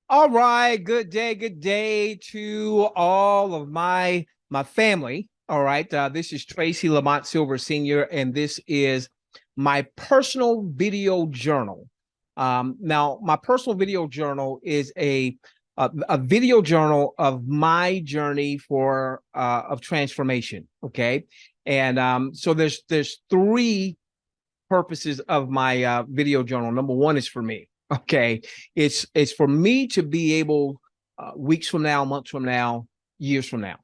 All right, good day to all of my family. All right, this is Tracy Le Mont Silver Sr., and this is my personal video journal. Now, my personal video journal is a video journal of my journey for of transformation. Okay, and so there's three purposes of my video journal. Number one is for me. Okay, it's for me to be able weeks from now, months from now, years from now,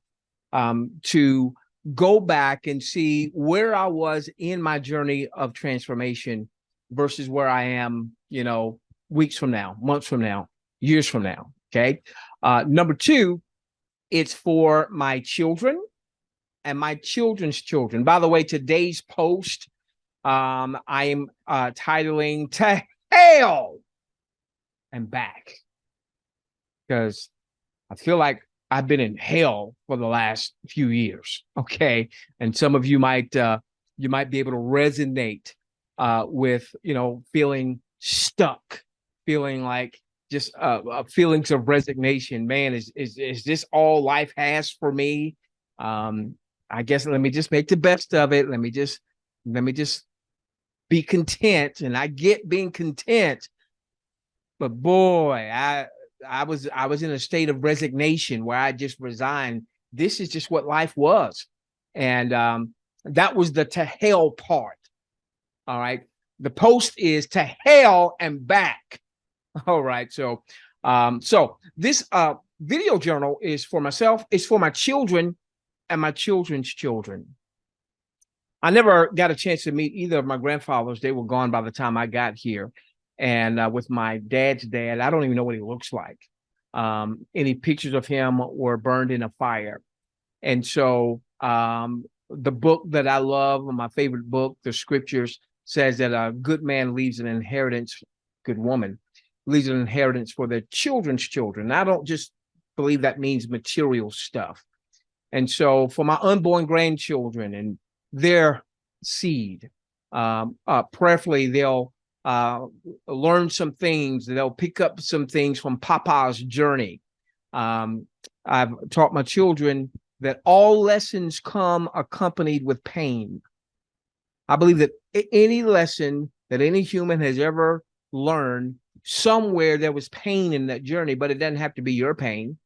to go back and see where I was in my journey of transformation versus where I am, weeks from now, months from now, years from now. Okay. Number two, it's for my children and my children's children. By the way, today's post I am titling "To Hell and Back" because I feel like I've been in hell for the last few years. Okay, and some of you might be able to resonate with feeling stuck, feeling like just feelings of resignation. Man, is this all life has for me? I guess let me just make the best of it. Let me just be content, and I get being content, but boy, I was in a state of resignation where I just resigned. This is just what life was, and that was the to hell part. All right, the post is to hell and back. All right, so this video journal is for myself, it's for my children and my children's children. I never got a chance to meet either of my grandfathers. They were gone by the time I got here. And with my dad's dad, I don't even know what he looks like. Any pictures of him were burned in a fire. And so the book that I love, my favorite book, the scriptures, says that a good man leaves an inheritance, good woman leaves an inheritance for their children's children. I don't just believe that means material stuff. And so for my unborn grandchildren and their seed, prayerfully they'll learn some things, they'll pick up some things from Papa's journey. I've taught my children that all lessons come accompanied with pain. I believe that any lesson that any human has ever learned, somewhere there was pain in that journey, but it doesn't have to be your pain.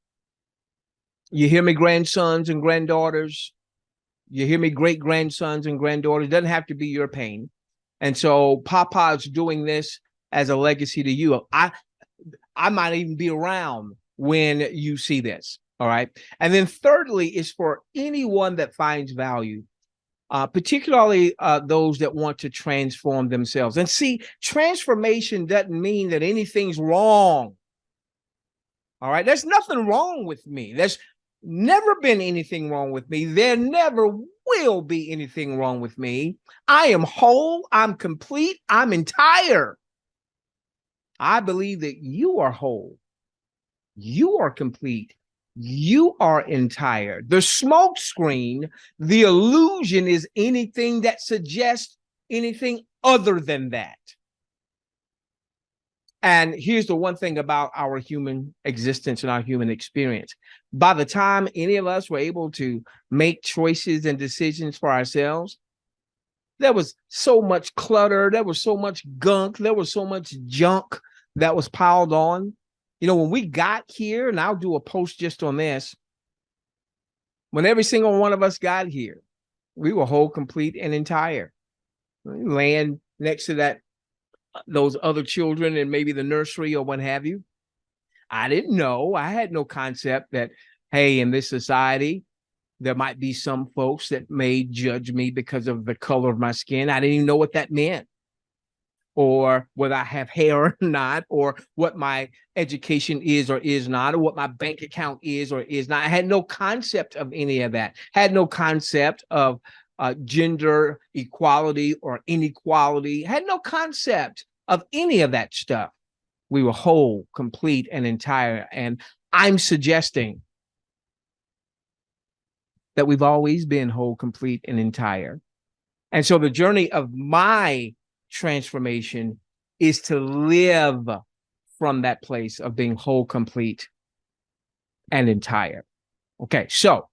You hear me, grandsons and granddaughters? You hear me, great grandsons and granddaughters? It doesn't have to be your pain. And so Papa's doing this as a legacy to you. I might even be around when you see this. All right. And then thirdly is for anyone that finds value, particularly those that want to transform themselves. And see, transformation doesn't mean that anything's wrong. All right. There's nothing wrong with me. There's never been anything wrong with me. There never will be anything wrong with me. I am whole. I'm complete. I'm entire. I believe that you are whole. You are complete. You are entire. The smoke screen, the illusion is anything that suggests anything other than that. And here's the one thing about our human existence and our human experience. By the time any of us were able to make choices and decisions for ourselves, there was so much clutter, there was so much gunk, there was so much junk that was piled on. When we got here, and I'll do a post just on this, when every single one of us got here, we were whole, complete, and entire. Laying next to those other children and maybe the nursery or what have you. I didn't know. I had no concept that, hey, in this society, there might be some folks that may judge me because of the color of my skin. I didn't even know what that meant, or whether I have hair or not, or what my education is or is not, or what my bank account is or is not. I had no concept of any of that. Had no concept of gender equality or inequality. Had no concept of any of that stuff. We were whole, complete, and entire. And I'm suggesting that we've always been whole, complete, and entire. And so the journey of my transformation is to live from that place of being whole, complete, and entire. Okay, so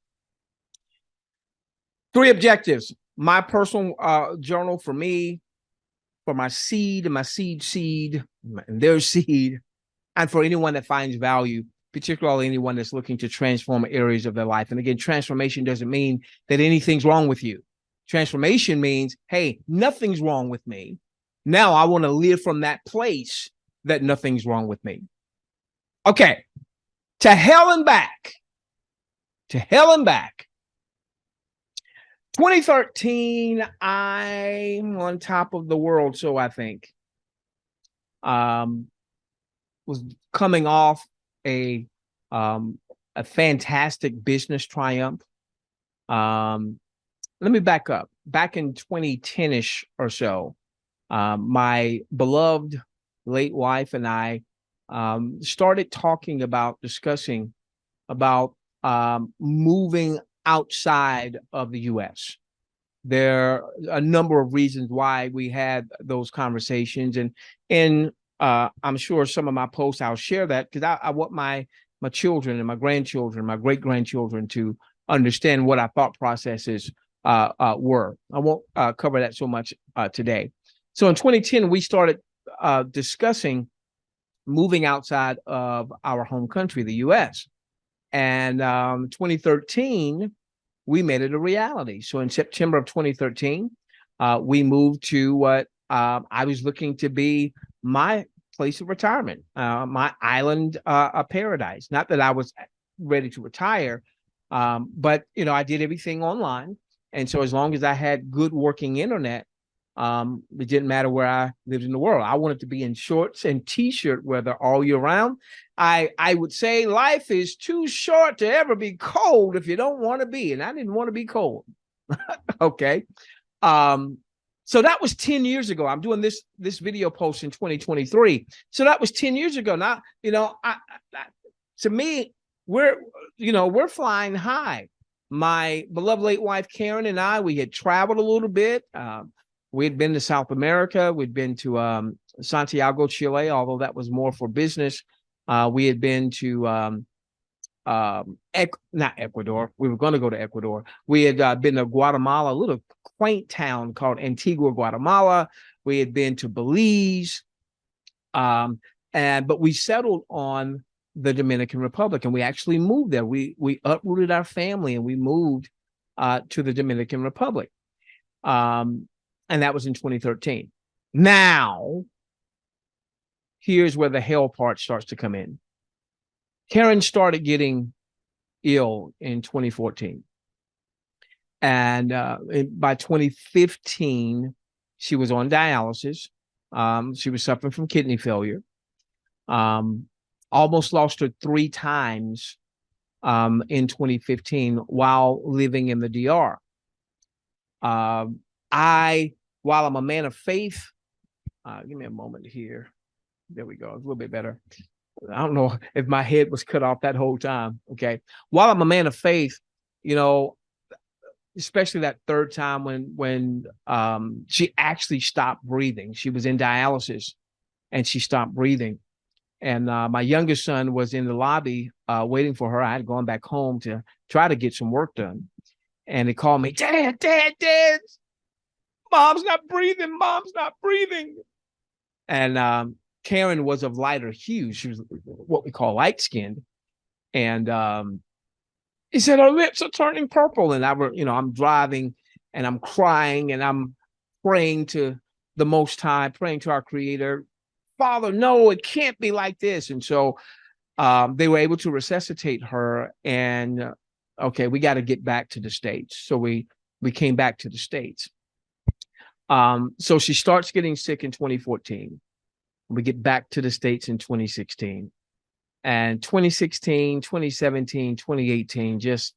3 objectives. My personal journal for me, for my seed and my seed, and their seed, and for anyone that finds value, particularly anyone that's looking to transform areas of their life. And again, transformation doesn't mean that anything's wrong with you. Transformation means, hey, nothing's wrong with me. Now I want to live from that place that nothing's wrong with me. Okay, to hell and back. To hell and back. 2013, I'm on top of the world, so I think. Was coming off a fantastic business triumph. Let me back up. Back in 2010-ish or so, my beloved late wife and I started discussing about moving outside of the U.S. There are a number of reasons why we had those conversations, and I'm sure some of my posts I'll share that, because I want my children and my grandchildren, my great grandchildren to understand what our thought processes were. I won't cover that so much today. So in 2010, we started discussing moving outside of our home country, the U.S. And 2013, we made it a reality. So in September of 2013, we moved to what I was looking to be my place of retirement, my island paradise. Not that I was ready to retire, but I did everything online. And so as long as I had good working internet, it didn't matter where I lived in the world. I wanted to be in shorts and t-shirt weather all year round. I would say life is too short to ever be cold if you don't want to be. And I didn't want to be cold. Okay. So that was 10 years ago. I'm doing this video post in 2023. So that was 10 years ago. Now, to me, we're flying high. My beloved late wife, Karen, and I, we had traveled a little bit. We had been to South America. We'd been to Santiago, Chile, although that was more for business. We had been to not Ecuador. We were going to go to Ecuador. We had been to Guatemala, a little quaint town called Antigua, Guatemala. We had been to Belize, but we settled on the Dominican Republic, and we actually moved there. We uprooted our family and we moved to the Dominican Republic, and that was in 2013. Now, here's where the hell part starts to come in. Karen started getting ill in 2014. And by 2015, she was on dialysis. She was suffering from kidney failure. Almost lost her 3 times in 2015 while living in the DR. While I'm a man of faith, give me a moment here. There we go. A little bit better. I don't know if my head was cut off that whole time. Okay. While I'm a man of faith, especially that 3rd time when she actually stopped breathing. She was in dialysis and she stopped breathing. And my youngest son was in the lobby waiting for her. I had gone back home to try to get some work done. And he called me, Dad, Mom's not breathing. Mom's not breathing. And Karen was of lighter hue. She was what we call light-skinned. And he said, her lips are turning purple. And I'm driving and I'm crying and I'm praying to the Most High, praying to our Creator. Father, no, it can't be like this. And so they were able to resuscitate her. And okay, we got to get back to the States. So we came back to the States. So she starts getting sick in 2014. We get back to the States in 2016. And 2016, 2017, 2018, just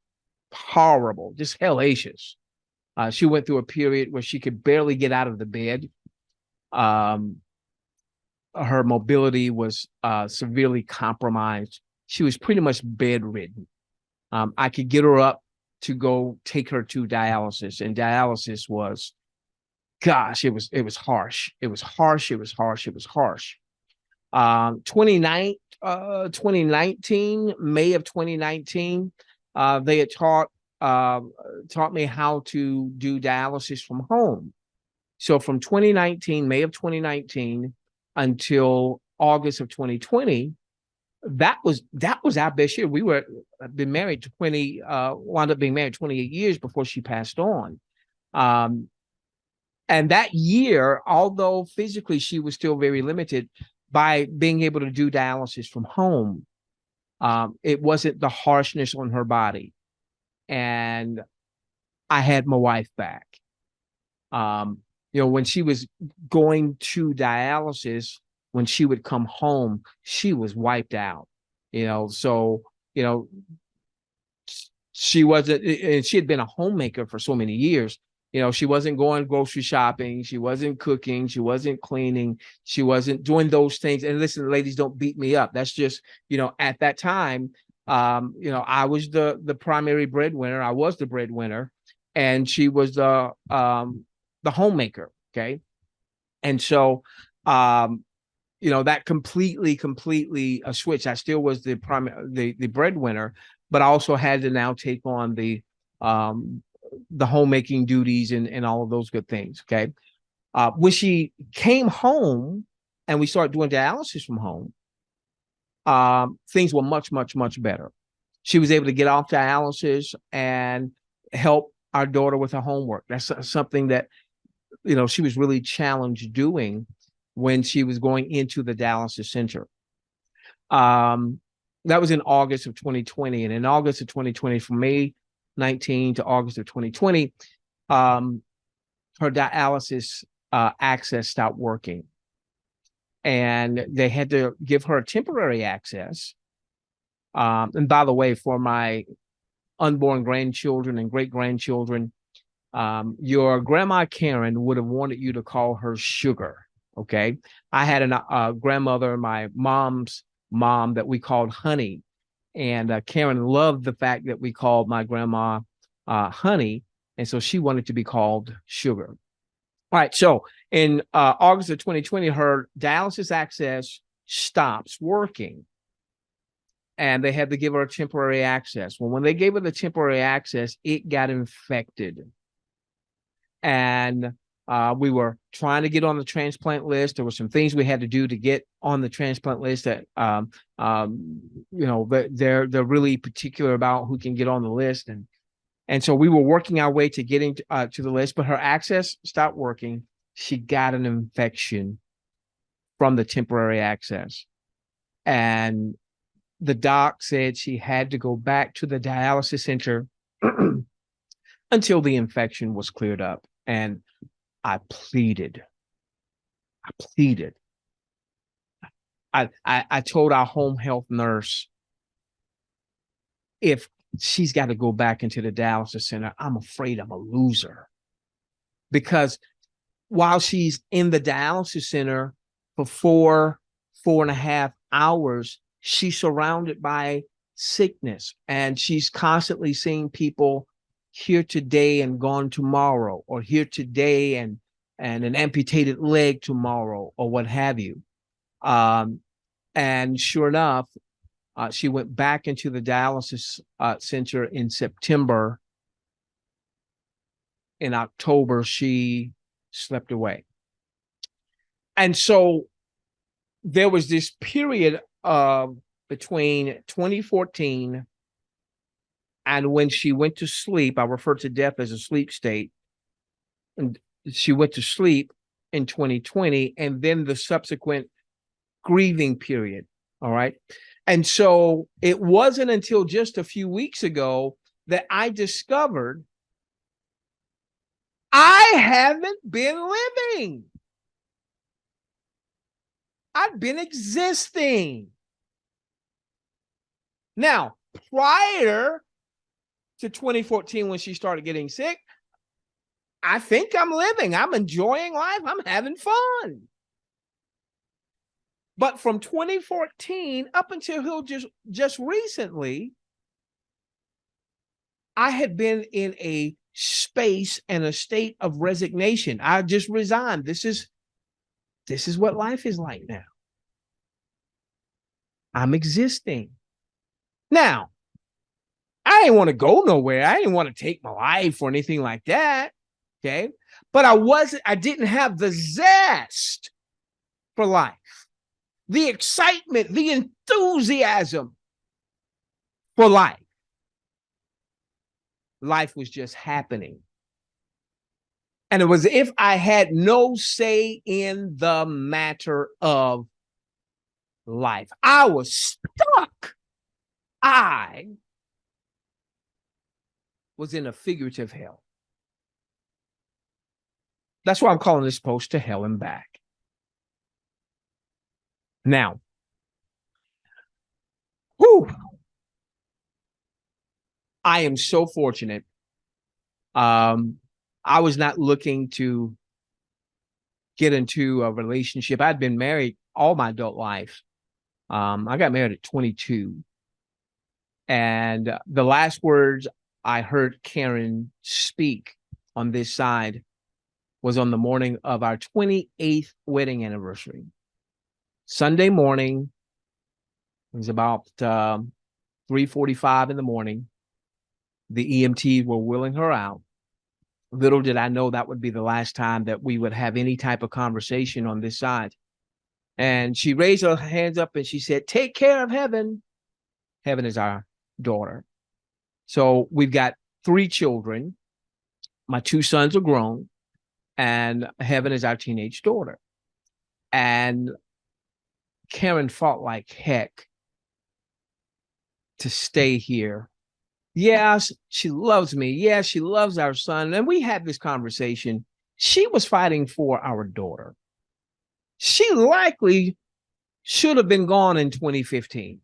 horrible, just hellacious. She went through a period where she could barely get out of the bed. Her mobility was severely compromised. She was pretty much bedridden. I could get her up to go take her to dialysis, and dialysis was, gosh, it was harsh. It was harsh. 2019, May of 2019, they had taught me how to do dialysis from home. So from 2019, May of 2019 until August of 2020, that was our best year. We were been married 20, wound up being married 28 years before she passed on. And that year, although physically she was still very limited, by being able to do dialysis from home, it wasn't the harshness on her body. And I had my wife back. When she was going to dialysis, when she would come home, she was wiped out. So she wasn't, and she had been a homemaker for so many years. She wasn't going grocery shopping. She wasn't cooking. She wasn't cleaning. She wasn't doing those things. And listen, ladies, don't beat me up. That's just, at that time, I was the primary breadwinner. I was the breadwinner, and she was the homemaker. Okay. And so, that completely switched. I still was the breadwinner, but I also had to now take on the homemaking duties and all of those good things. Okay. When she came home and we started doing dialysis from home, things were much, much, much better. She was able to get off dialysis and help our daughter with her homework. That's something that, she was really challenged doing when she was going into the dialysis center. That was in August of 2020. And in August of 2020, from May 19 to August of 2020, her dialysis access stopped working. And they had to give her temporary access. And by the way, for my unborn grandchildren and great-grandchildren, your grandma Karen would have wanted you to call her Sugar. Okay. I had a grandmother, my mom's mom, that we called Honey. And Karen loved the fact that we called my grandma Honey. And so she wanted to be called Sugar. All right. So in August of 2020, her dialysis access stops working. And they had to give her temporary access. Well, when they gave her the temporary access, it got infected. And we were trying to get on the transplant list. There were some things we had to do to get on the transplant list that, they're really particular about who can get on the list. And so we were working our way to getting to the list, but her access stopped working. She got an infection from the temporary access. And the doc said she had to go back to the dialysis center until the infection was cleared up. And I pleaded. I told our home health nurse, if she's got to go back into the dialysis center, I'm afraid I'm a loser. Because while she's in the dialysis center for 4.5 hours, she's surrounded by sickness, and she's constantly seeing people here today and gone tomorrow, or here today and an amputated leg tomorrow, or what have you. And sure enough, she went back into the dialysis center in September. In October, she slept away. And so there was this period of between 2014 and when she went to sleep. I refer to death as a sleep state. And she went to sleep in 2020, and then the subsequent grieving period. All right. And so it wasn't until just a few weeks ago that I discovered I haven't been living. I've been existing. Now, prior to 2014, when she started getting sick, I think I'm living. I'm enjoying life. I'm having fun. But from 2014 up until just recently, I had been in a space and a state of resignation. I just resigned. This is what life is like now. I'm existing. Now, I didn't want to go nowhere. I didn't want to take my life or anything like that. Okay. But I didn't have the zest for life, the excitement, the enthusiasm for life. Life was just happening. And it was as if I had no say in the matter of life. I was stuck. I was in a figurative hell. That's why I'm calling this post To Hell and Back. Now, whew, I am so fortunate. I was not looking to get into a relationship. I'd been married all my adult life. I got married at 22. And the last words I heard Karen speak on this side was on the morning of our 28th wedding anniversary. Sunday morning, it was about 3:45 in the morning. The EMTs were wheeling her out. Little did I know that would be the last time that we would have any type of conversation on this side. And she raised her hands up and she said, "Take care of heaven." Heaven is our daughter. So we've got 3 children. My 2 sons are grown, and heaven is our teenage daughter. And Karen fought like heck to stay here. Yes, she loves me. Yes, she loves our son. And we had this conversation. She was fighting for our daughter. She likely should have been gone in 2015.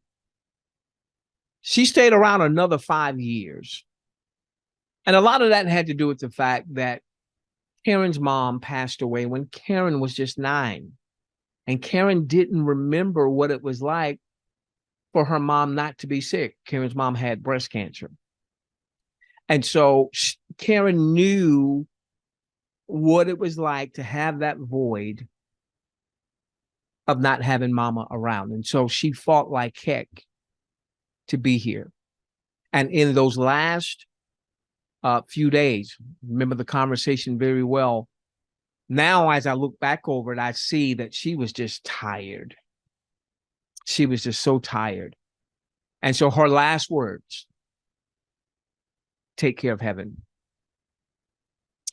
She stayed around another 5 years. And a lot of that had to do with the fact that Karen's mom passed away when Karen was just 9. And Karen didn't remember what it was like for her mom not to be sick. Karen's mom had breast cancer. And so Karen knew what it was like to have that void of not having mama around. And so she fought like heck to be here. And in those last few days, remember the conversation very well. Now, as I look back over it, I see that she was just tired. She was just so tired. And so her last words, take care of heaven.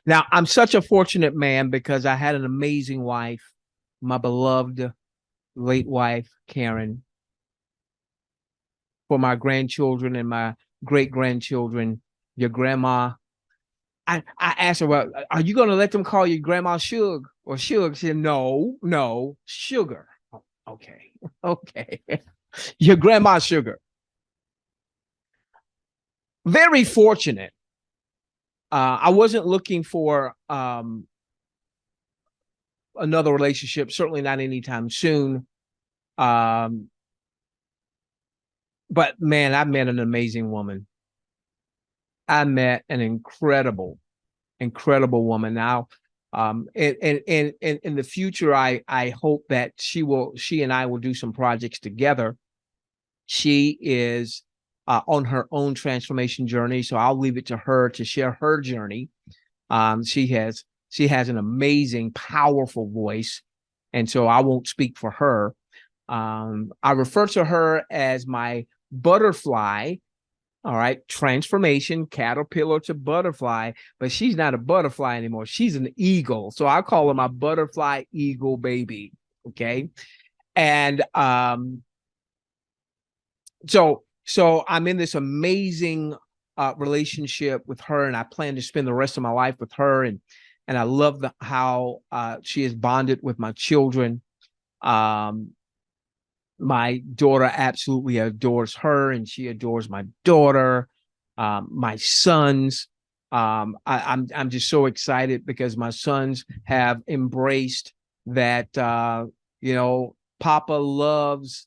Now, I'm such a fortunate man because I had an amazing wife, my beloved late wife, Karen. For my grandchildren and my great-grandchildren, your grandma, I asked her, well, are you going to let them call you Grandma Shug or Shug? She said, no, Sugar. Oh, okay. Your Grandma Sugar. Very fortunate. I wasn't looking for another relationship, certainly not anytime soon. But man, I met an amazing woman. I met an incredible woman. Now, in the future, I hope that she and I will do some projects together. She is on her own transformation journey, so I'll leave it to her to share her journey. She has an amazing, powerful voice, and so I won't speak for her. I refer to her as my butterfly. All right, transformation, caterpillar to butterfly, but she's not a butterfly anymore. She's an eagle. So I call her my butterfly eagle baby. Okay. And so I'm in this amazing relationship with her, and I plan to spend the rest of my life with her. And I love how she is bonded with my children. My daughter absolutely adores her, and she adores my daughter. My sons, I'm just so excited because my sons have embraced that. Papa loves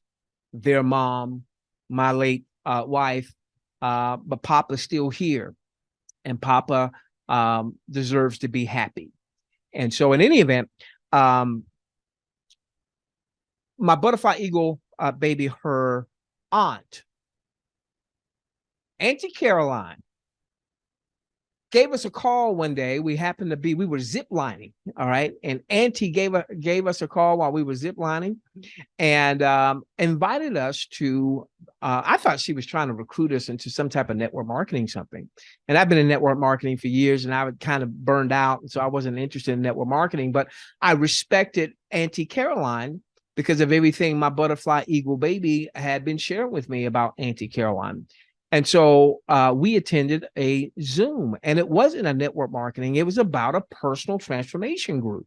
their mom, my late wife, but Papa's still here, and Papa deserves to be happy. And so, in any event, my butterfly eagle baby, her aunt, Auntie Caroline, gave us a call one day. We were zip lining, all right? And Auntie gave us a call while we were zip lining and invited us to, I thought she was trying to recruit us into some type of network marketing something. And I've been in network marketing for years and I was kind of burned out. And so I wasn't interested in network marketing, but I respected Auntie Caroline because of everything my butterfly eagle baby had been sharing with me about Auntie Caroline. And so we attended a Zoom, and it wasn't a network marketing. It was about a personal transformation group.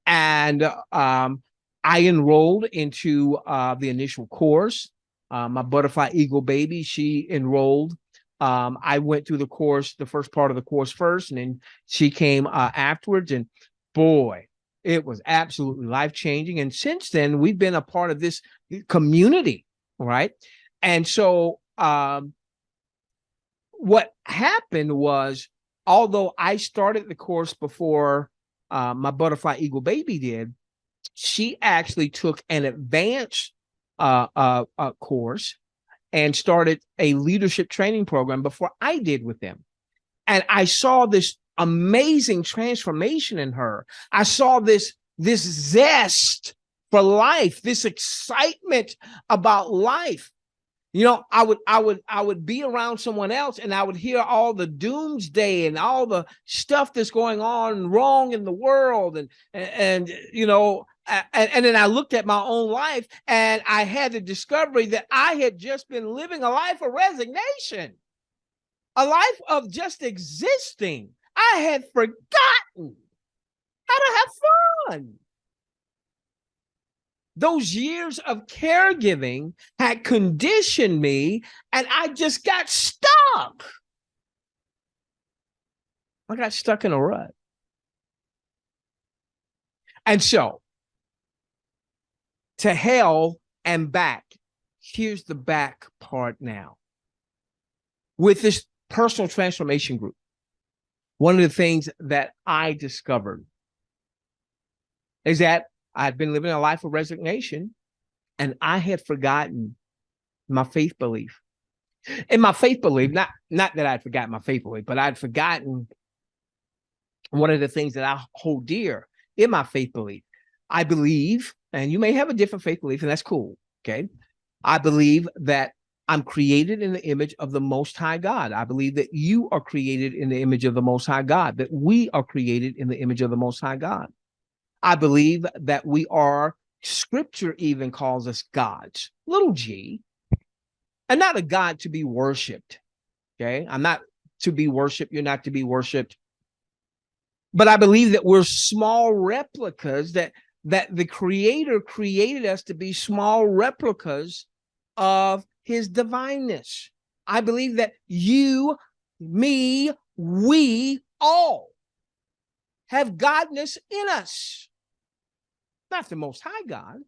And I enrolled into the initial course. My butterfly eagle baby, she enrolled. I went through the course, the first part of the course first, and then she came afterwards. And boy, it was absolutely life-changing. And since then, we've been a part of this community, right? And so what happened was, although I started the course before my butterfly eagle baby did, she actually took an advanced course and started a leadership training program before I did with them. And I saw this amazing transformation in her. I saw this zest for life, this excitement about life. You know, I would be around someone else and I would hear all the doomsday and all the stuff that's going on wrong in the world. And you know, and then I looked at my own life and I had the discovery that I had just been living a life of resignation, a life of just existing. I had forgotten how to have fun. Those years of caregiving had conditioned me, and I just got stuck. I got stuck in a rut. And so, to hell and back. Here's the back part now. With this personal transformation group, one of the things that I discovered is that I'd been living a life of resignation, and I had forgotten my faith belief. And my faith belief, not that I'd forgotten my faith belief, but I'd forgotten one of the things that I hold dear in my faith belief. I believe, and you may have a different faith belief, and that's cool, okay? I believe that I'm created in the image of the Most High God. I believe that you are created in the image of the Most High God, that we are created in the image of the Most High God. I believe that we are, Scripture even calls us gods, little g, and not a God to be worshipped, okay? I'm not to be worshipped, you're not to be worshipped. But I believe that we're small replicas, that the Creator created us to be small replicas of his divineness. I believe that you, me, we all have godness in us. Not the Most High God,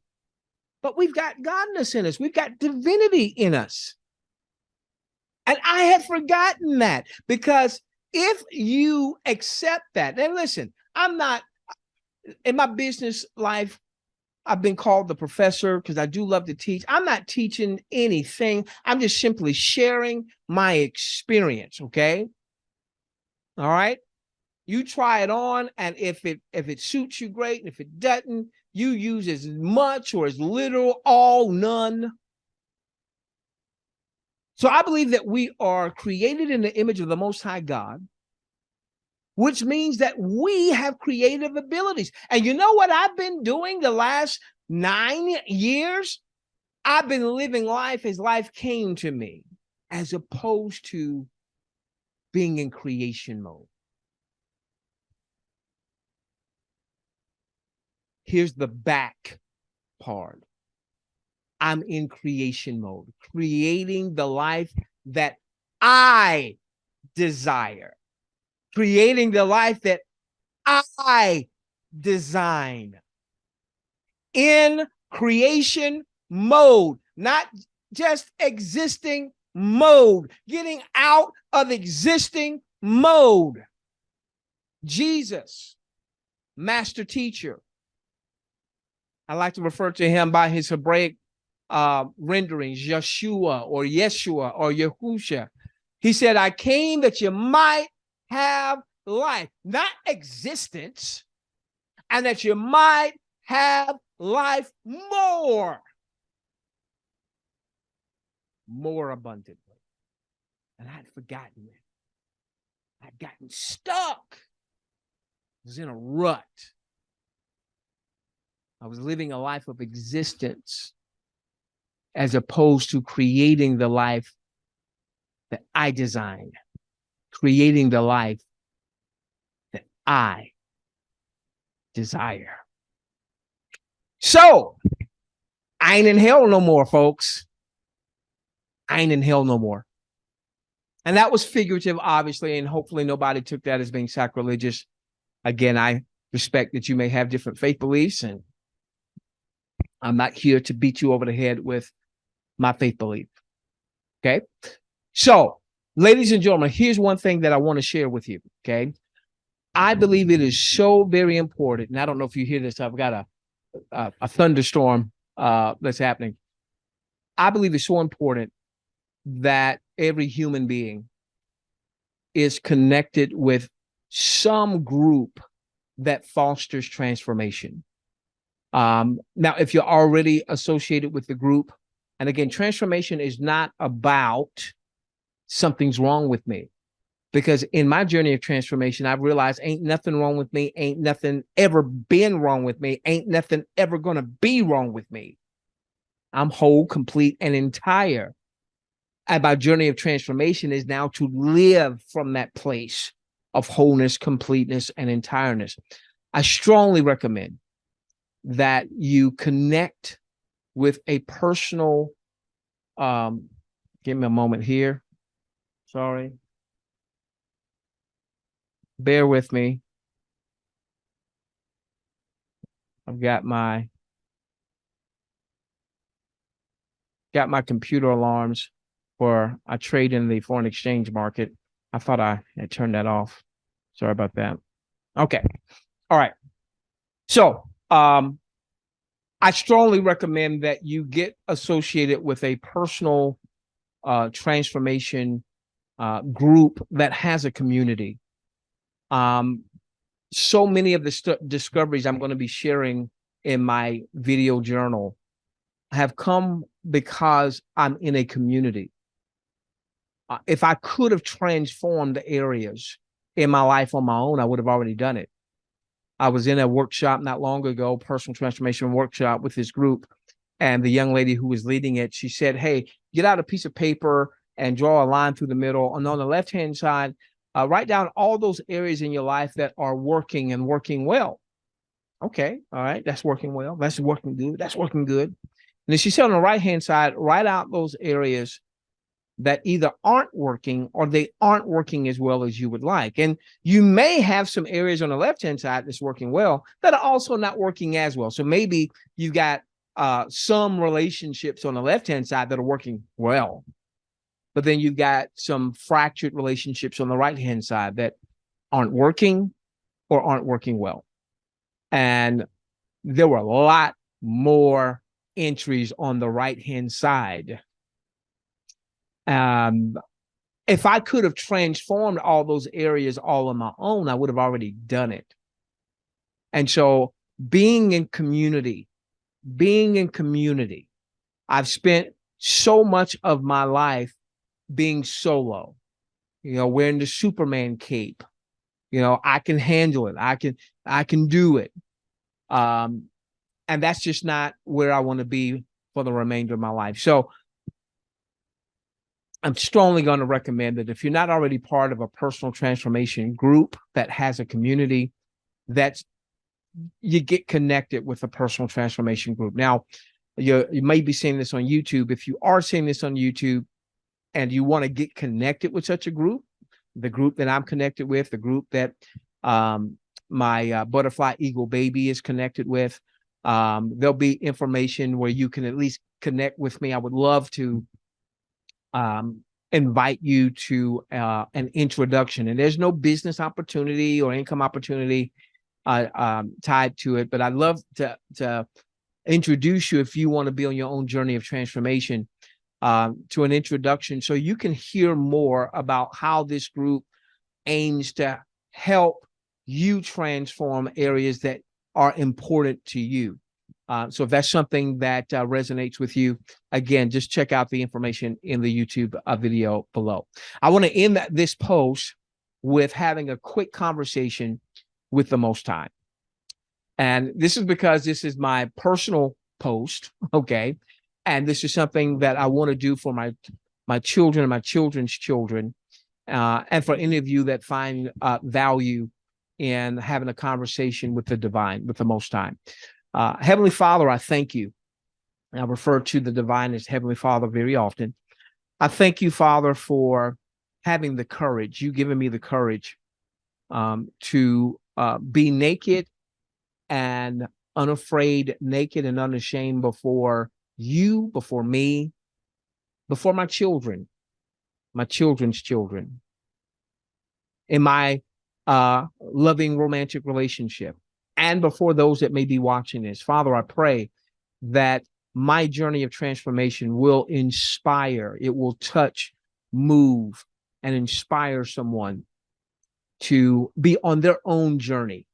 but we've got godness in us. We've got divinity in us. And I had forgotten that, because if you accept that, and listen, I'm not, in my business life, I've been called the professor because I do love to teach. I'm not teaching anything. I'm just simply sharing my experience, okay? All right? You try it on, and if it suits you, great. And if it doesn't, you use as much or as little, all, none. So I believe that we are created in the image of the Most High God, which means that we have creative abilities. And you know what I've been doing the last 9 years? I've been living life as life came to me, as opposed to being in creation mode. Here's the back part. I'm in creation mode, creating the life that I desire, creating the life that I design. In creation mode, not just existing mode, getting out of existing mode. Jesus, master teacher. I like to refer to him by his Hebraic renderings, Yeshua or Yeshua or Yahusha. He said, I came that you might have life, not existence, and that you might have life more abundantly. And I'd forgotten it. I'd gotten stuck. I was in a rut. I was living a life of existence as opposed to creating the life that I designed, creating the life that I desire. So, I ain't in hell no more, folks. I ain't in hell no more. And that was figurative, obviously, and hopefully nobody took that as being sacrilegious. Again, I respect that you may have different faith beliefs, and I'm not here to beat you over the head with my faith belief. Okay? So, ladies and gentlemen, here's one thing that I want to share with you. Okay? I believe it is so very important, and I don't know if you hear this, I've got a thunderstorm that's happening. I believe it's so important that every human being is connected with some group that fosters transformation. Now, if you're already associated with the group, and again, transformation is not about something's wrong with me, because in my journey of transformation, I've realized ain't nothing wrong with me, ain't nothing ever been wrong with me, ain't nothing ever going to be wrong with me. I'm whole, complete, and entire. And my journey of transformation is now to live from that place of wholeness, completeness, and entireness. I strongly recommend that you connect with a personal, give me a moment here. Sorry. Bear with me. I've got my computer alarms for I trade in the foreign exchange market. I thought I had turned that off. Sorry about that. Okay. All right. So, I strongly recommend that you get associated with a personal transformation group that has a community. So many of the discoveries I'm going to be sharing in my video journal have come because I'm in a community. If I could have transformed areas in my life on my own, I would have already done it. I was in a workshop not long ago, personal transformation workshop with this group. And the young lady who was leading it, she said, hey, get out a piece of paper and draw a line through the middle. And on the left-hand side, write down all those areas in your life that are working and working well. Okay, all right, that's working well. That's working good. That's working good. And then she said on the right-hand side, write out those areas that either aren't working or they aren't working as well as you would like. And you may have some areas on the left-hand side that's working well that are also not working as well. So maybe you've got some relationships on the left-hand side that are working well, but then you've got some fractured relationships on the right-hand side that aren't working or aren't working well. And there were a lot more entries on the right-hand side. If I could have transformed all those areas all on my own, I would have already done it. And so being in community, I've spent so much of my life being solo, wearing the Superman cape. I can handle it. I can do it. And that's just not where I want to be for the remainder of my life. So I'm strongly going to recommend that if you're not already part of a personal transformation group that has a community, you get connected with a personal transformation group. Now, you may be seeing this on YouTube. If you are seeing this on YouTube and you want to get connected with such a group, the group that I'm connected with, the group that my butterfly eagle baby is connected with, there'll be information where you can at least connect with me. I would love to invite you to an introduction. And there's no business opportunity or income opportunity tied to it, but I'd love to introduce you, if you want to be on your own journey of transformation, to an introduction so you can hear more about how this group aims to help you transform areas that are important to you. So if that's something that resonates with you, again, just check out the information in the YouTube video below. I want to end this post with having a quick conversation with the Most High. And this is because this is my personal post, okay? And this is something that I want to do for my children and my children's children, and for any of you that find value in having a conversation with the divine, with the Most High. Heavenly Father, I thank you. I refer to the divine as Heavenly Father very often. I thank you, Father, for having the courage. You giving me the courage to be naked and unafraid, naked and unashamed before you, before me, before my children, my children's children, in my loving romantic relationship, and before those that may be watching this. Father, I pray that my journey of transformation will inspire, it will touch, move, and inspire someone to be on their own journey,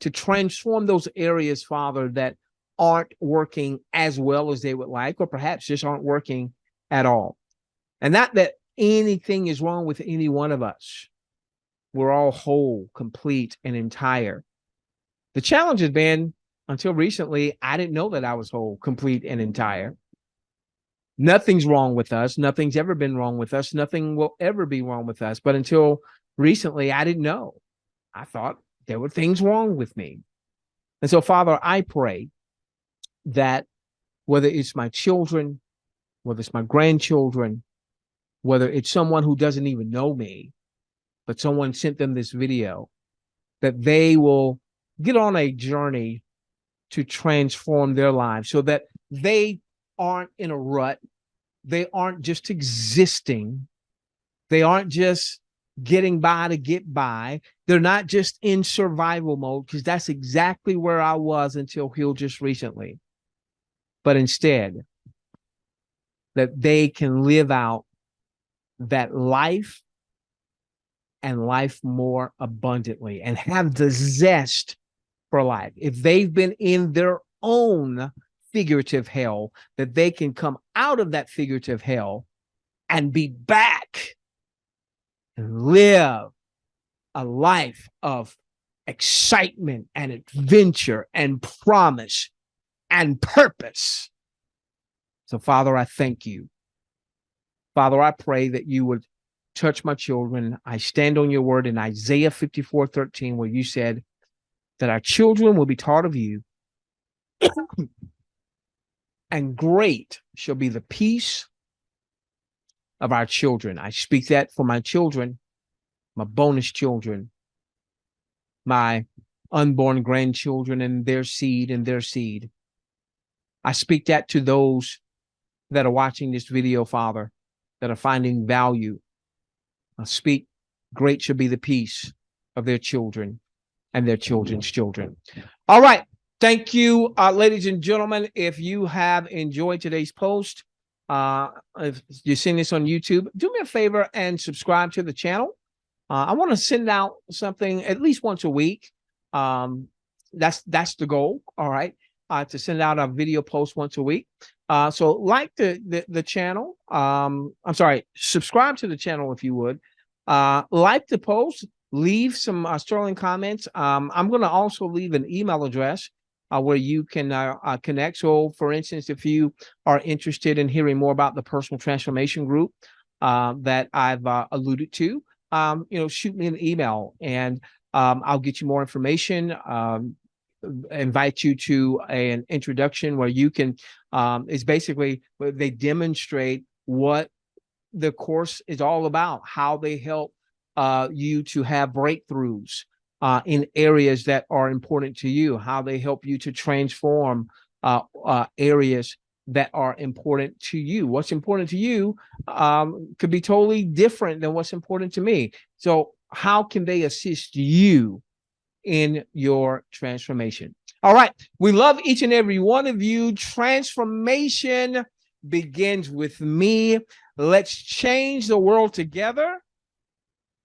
to transform those areas, Father, that aren't working as well as they would like, or perhaps just aren't working at all. And not that anything is wrong with any one of us. We're all whole, complete, and entire. The challenge has been, until recently, I didn't know that I was whole, complete, and entire. Nothing's wrong with us. Nothing's ever been wrong with us. Nothing will ever be wrong with us. But until recently, I didn't know. I thought there were things wrong with me. And so, Father, I pray that whether it's my children, whether it's my grandchildren, whether it's someone who doesn't even know me, but someone sent them this video, that they will get on a journey to transform their lives so that they aren't in a rut. They aren't just existing. They aren't just getting by to get by. They're not just in survival mode, because that's exactly where I was until just recently. But instead, that they can live out that life and life more abundantly and have the zest for life. If they've been in their own figurative hell, that they can come out of that figurative hell and be back and live a life of excitement and adventure and promise and purpose. So, Father, I thank you. Father, I pray that you would touch my children. I stand on your word in Isaiah 54:13, where you said that our children will be taught of you, and great shall be the peace of our children. I speak that for my children, my bonus children, my unborn grandchildren and their seed and their seed. I speak that to those that are watching this video, Father, that are finding value. I speak, great shall be the peace of their children and their children's children. All right. Thank you, ladies and gentlemen. If you have enjoyed today's post, if you're seeing this on YouTube, do me a favor and subscribe to the channel. I want to send out something at least once a week. That's the goal. All right. To send out a video post once a week. So like the channel. I'm sorry, subscribe to the channel if you would. Like the post, leave some sterling comments. I'm going to also leave an email address where you can connect. So for instance, if you are interested in hearing more about the personal transformation group that I've alluded to, shoot me an email and I'll get you more information. Invite you to an introduction where you can, it's basically where they demonstrate what the course is all about, how they help you to have breakthroughs in areas that are important to you, how they help you to transform areas that are important to you. What's important to you could be totally different than what's important to me. So how can they assist you in your transformation? All right. We love each and every one of you. Transformation begins with me. Let's change the world together.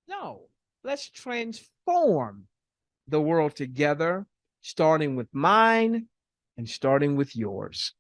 No, let's transform the world together, starting with mine and starting with yours.